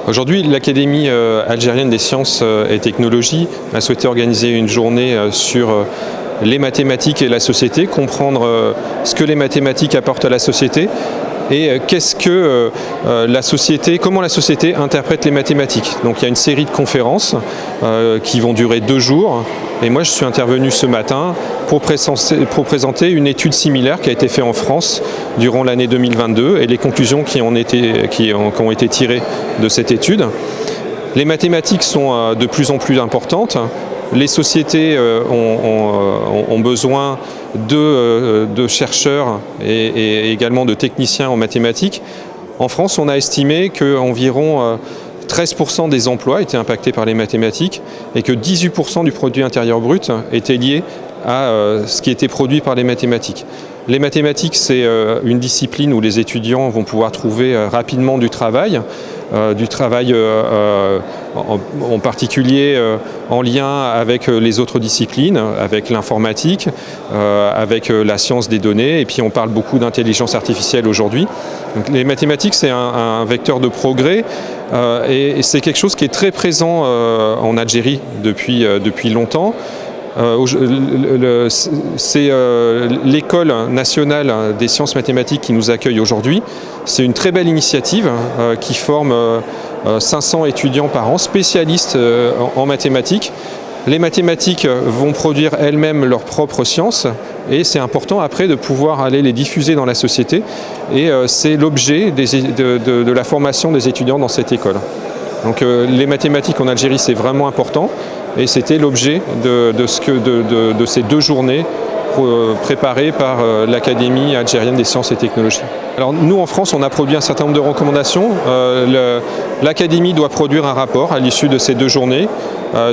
Aujourd'hui, l'Académie algérienne des sciences et technologies a souhaité organiser une journée sur les mathématiques et la société, comprendre ce que les mathématiques apportent à la société et qu'est-ce que la société, comment la société interprète les mathématiques. Donc il y a une série de conférences qui vont durer 2 jours. Et moi, je suis intervenu ce matin pour présenter une étude similaire qui a été faite en France durant l'année 2022 et les conclusions qui ont été tirées de cette étude. Les mathématiques sont de plus en plus importantes. Les sociétés ont besoin de chercheurs et également de techniciens en mathématiques. En France, on a estimé qu'environ 13% des emplois étaient impactés par les mathématiques et que 18% du produit intérieur brut était lié à ce qui était produit par les mathématiques. Les mathématiques, c'est une discipline où les étudiants vont pouvoir trouver rapidement du travail en particulier en lien avec les autres disciplines, avec l'informatique, avec la science des données, et puis on parle beaucoup d'intelligence artificielle aujourd'hui. Donc, les mathématiques, c'est un vecteur de progrès et c'est quelque chose qui est très présent en Algérie depuis longtemps. C'est l'École nationale des sciences mathématiques qui nous accueille aujourd'hui. C'est une très belle initiative qui forme 500 étudiants par an, spécialistes en mathématiques. Les mathématiques vont produire elles-mêmes leurs propres sciences et c'est important après de pouvoir aller les diffuser dans la société. Et c'est l'objet de la formation des étudiants dans cette école. Donc les mathématiques en Algérie, c'est vraiment important. Et c'était l'objet de ces 2 journées préparées par l'Académie algérienne des sciences et technologies. Alors nous en France, on a produit un certain nombre de recommandations. L'Académie doit produire un rapport à l'issue de ces 2 journées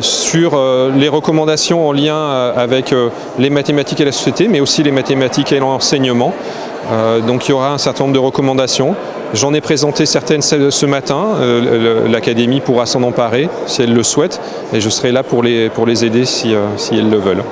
sur les recommandations en lien avec les mathématiques et la société, mais aussi les mathématiques et l'enseignement. Donc il y aura un certain nombre de recommandations. J'en ai présenté certaines ce matin. L'Académie pourra s'en emparer si elle le souhaite et je serai là pour les aider si elles le veulent.